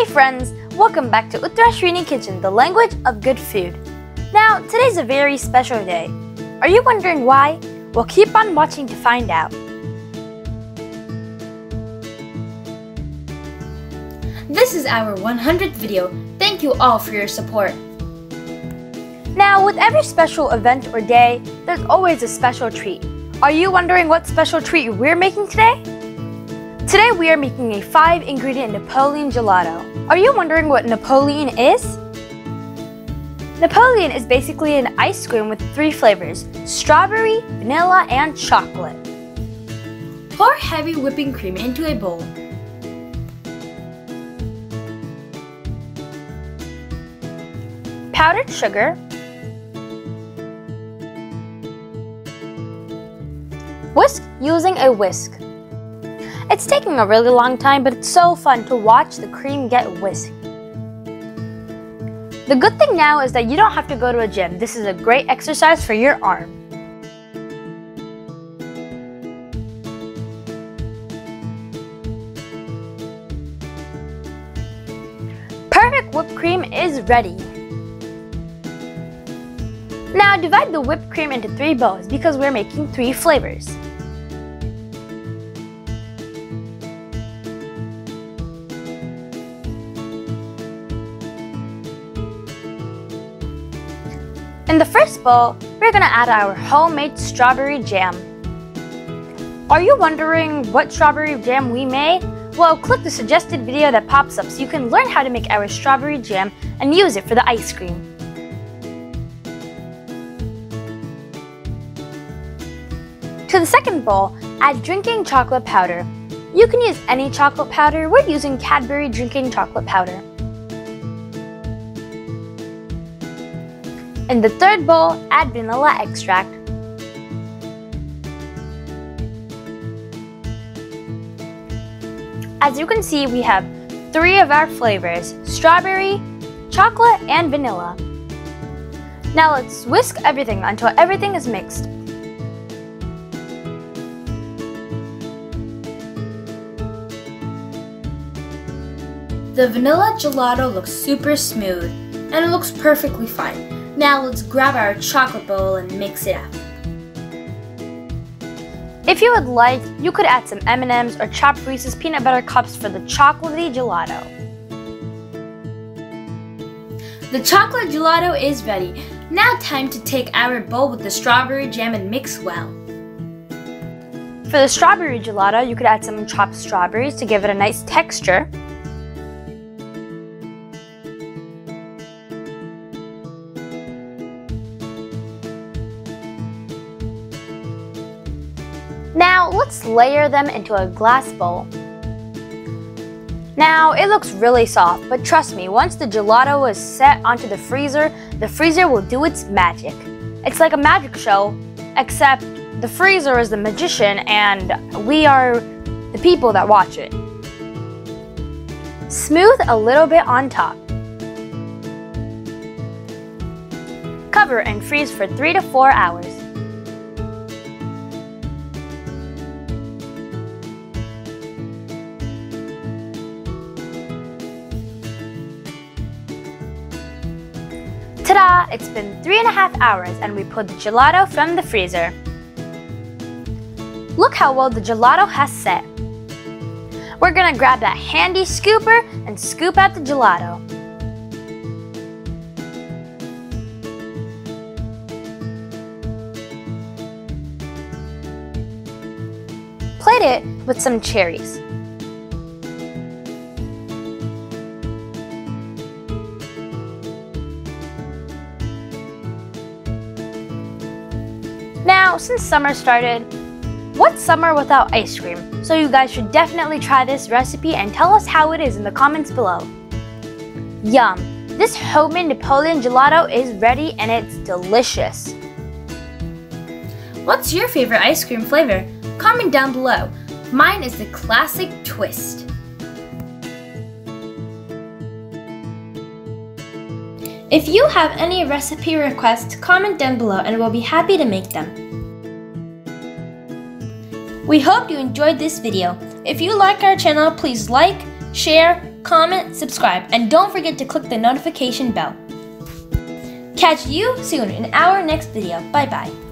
Hey friends, welcome back to Uttara Kitchen, the language of good food. Now, today's a very special day. Are you wondering why? Well, keep on watching to find out. This is our 100th video. Thank you all for your support. Now, with every special event or day, there's always a special treat. Are you wondering what special treat we're making today? Today we are making a 5-ingredient Neapolitan gelato. Are you wondering what Neapolitan is? Neapolitan is basically an ice cream with 3 flavors: strawberry, vanilla, and chocolate. Pour heavy whipping cream into a bowl. Powdered sugar, whisk using a whisk. It's taking a really long time, but it's so fun to watch the cream get whisked. The good thing now is that you don't have to go to a gym. This is a great exercise for your arm. Perfect whipped cream is ready. Now divide the whipped cream into 3 bowls because we're making 3 flavors. In the first bowl, we're going to add our homemade strawberry jam. Are you wondering what strawberry jam we made? Well, click the suggested video that pops up so you can learn how to make our strawberry jam and use it for the ice cream. To the second bowl, add drinking chocolate powder. You can use any chocolate powder. We're using Cadbury drinking chocolate powder. In the third bowl, add vanilla extract. As you can see, we have 3 of our flavors: strawberry, chocolate, and vanilla. Now let's whisk everything until everything is mixed. The vanilla gelato looks super smooth, and it looks perfectly fine. Now let's grab our chocolate bowl and mix it up. If you would like, you could add some M&Ms or chopped Reese's peanut butter cups for the chocolatey gelato. The chocolate gelato is ready. Now time to take our bowl with the strawberry jam and mix well. For the strawberry gelato, you could add some chopped strawberries to give it a nice texture. Now let's layer them into a glass bowl. Now it looks really soft, but trust me, once the gelato is set onto the freezer will do its magic. It's like a magic show, except the freezer is the magician and we are the people that watch it. Smooth a little bit on top. Cover and freeze for 3 to 4 hours. Ta-da! It's been 3.5 hours and we pulled the gelato from the freezer. Look how well the gelato has set. We're gonna grab that handy scooper and scoop out the gelato. Plate it with some cherries. Now, since summer started, what's summer without ice cream? So you guys should definitely try this recipe and tell us how it is in the comments below. Yum! This homemade Neapolitan gelato is ready and it's delicious. What's your favorite ice cream flavor? Comment down below. Mine is the classic twist. If you have any recipe requests, comment down below and we'll be happy to make them. We hope you enjoyed this video. If you like our channel, please like, share, comment, subscribe, and don't forget to click the notification bell. Catch you soon in our next video. Bye bye.